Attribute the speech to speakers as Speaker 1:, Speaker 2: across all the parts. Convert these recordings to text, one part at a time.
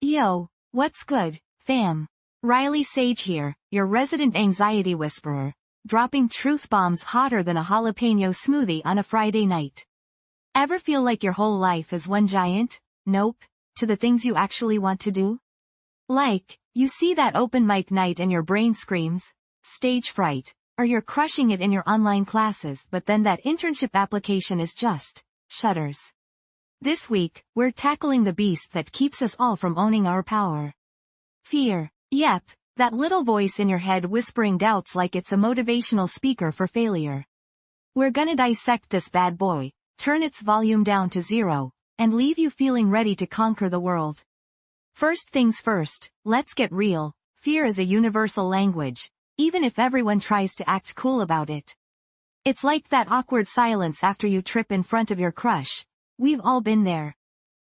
Speaker 1: Yo, what's good, fam? Riley Sage here, your resident anxiety whisperer, dropping truth bombs hotter than a jalapeno smoothie on a Friday night. Ever feel like your whole life is one giant, nope, to the things you actually want to do? Like, you see that open mic night and your brain screams, stage fright, or you're crushing it in your online classes but then that internship application is just, shudders. This week, we're tackling the beast that keeps us all from owning our power. Fear. Yep, that little voice in your head whispering doubts like it's a motivational speaker for failure. We're gonna dissect this bad boy, turn its volume down to 0, and leave you feeling ready to conquer the world. First things first, let's get real. Fear is a universal language, even if everyone tries to act cool about it. It's like that awkward silence after you trip in front of your crush. We've all been there.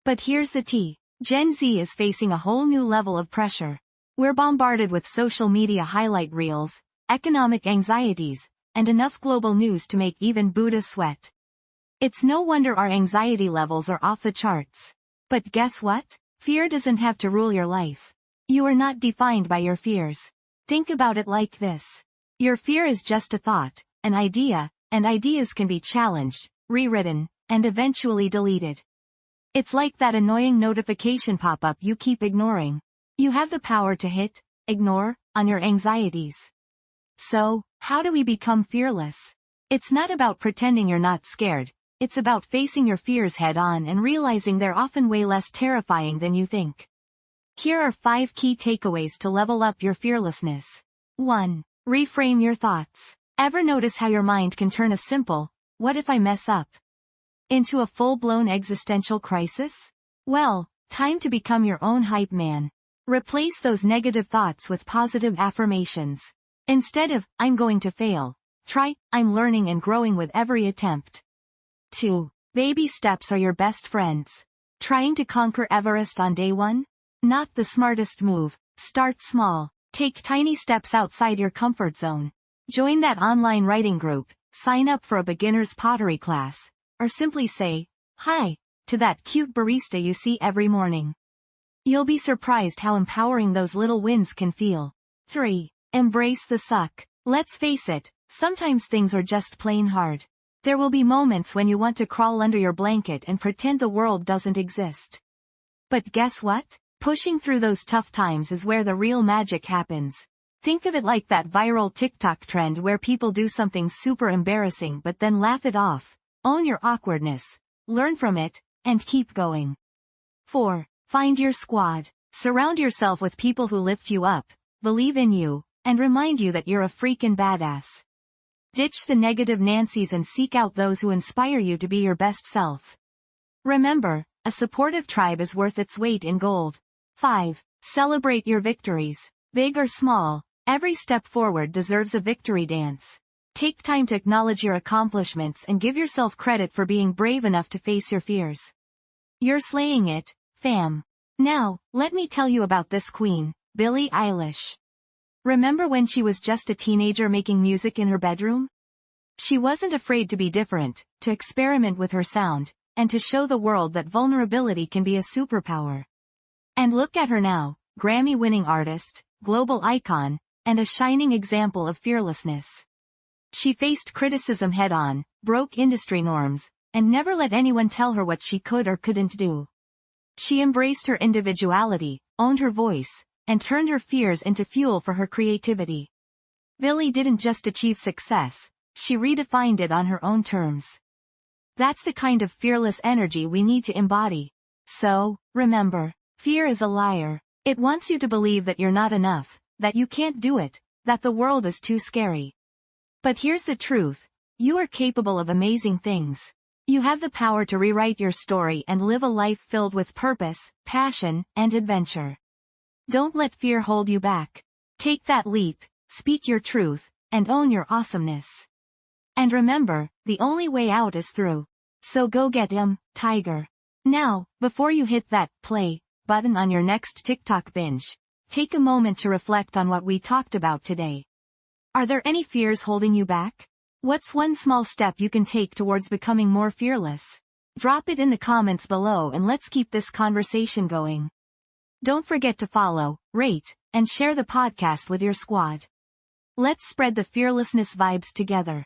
Speaker 1: But here's the tea. Gen Z is facing a whole new level of pressure. We're bombarded with social media highlight reels, economic anxieties, and enough global news to make even Buddha sweat. It's no wonder our anxiety levels are off the charts. But guess what? Fear doesn't have to rule your life. You are not defined by your fears. Think about it like this. Your fear is just a thought, an idea, and ideas can be challenged, rewritten, and eventually deleted. It's like that annoying notification pop-up you keep ignoring. You have the power to hit, ignore, on your anxieties. So, how do we become fearless? It's not about pretending you're not scared. It's about facing your fears head-on and realizing they're often way less terrifying than you think. Here are 5 key takeaways to level up your fearlessness. 1. Reframe your thoughts. Ever notice how your mind can turn a simple, "what if I mess up?" into a full-blown existential crisis? Well, time to become your own hype man. Replace those negative thoughts with positive affirmations. Instead of, "I'm going to fail," try, "I'm learning and growing with every attempt." 2. Baby steps are your best friends. Trying to conquer Everest on day 1? Not the smartest move. Start small. Take tiny steps outside your comfort zone. Join that online writing group, sign up for a beginner's pottery class, or simply say, "Hi," to that cute barista you see every morning. You'll be surprised how empowering those little wins can feel. 3. Embrace the suck. Let's face it, sometimes things are just plain hard. There will be moments when you want to crawl under your blanket and pretend the world doesn't exist. But guess what? Pushing through those tough times is where the real magic happens. Think of it like that viral TikTok trend where people do something super embarrassing but then laugh it off. Own your awkwardness, learn from it, and keep going. 4. Find your squad. Surround yourself with people who lift you up, believe in you, and remind you that you're a freaking badass. Ditch the negative Nancys and seek out those who inspire you to be your best self. Remember, a supportive tribe is worth its weight in gold. 5. Celebrate your victories. Big or small, every step forward deserves a victory dance. Take time to acknowledge your accomplishments and give yourself credit for being brave enough to face your fears. You're slaying it, fam. Now, let me tell you about this queen, Billie Eilish. Remember when she was just a teenager making music in her bedroom? She wasn't afraid to be different, to experiment with her sound, and to show the world that vulnerability can be a superpower. And look at her now, Grammy-winning artist, global icon, and a shining example of fearlessness. She faced criticism head-on, broke industry norms, and never let anyone tell her what she could or couldn't do. She embraced her individuality, owned her voice, and turned her fears into fuel for her creativity. Billie didn't just achieve success, she redefined it on her own terms. That's the kind of fearless energy we need to embody. So, remember, fear is a liar. It wants you to believe that you're not enough, that you can't do it, that the world is too scary. But here's the truth. You are capable of amazing things. You have the power to rewrite your story and live a life filled with purpose, passion, and adventure. Don't let fear hold you back. Take that leap, speak your truth, and own your awesomeness. And remember, the only way out is through. So go get 'em, tiger. Now, before you hit that play button on your next TikTok binge, take a moment to reflect on what we talked about today. Are there any fears holding you back? What's one small step you can take towards becoming more fearless? Drop it in the comments below and let's keep this conversation going. Don't forget to follow, rate, and share the podcast with your squad. Let's spread the fearlessness vibes together.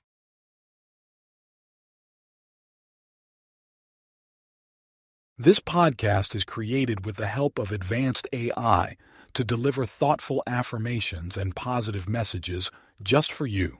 Speaker 2: This podcast is created with the help of advanced AI to deliver thoughtful affirmations and positive messages just for you.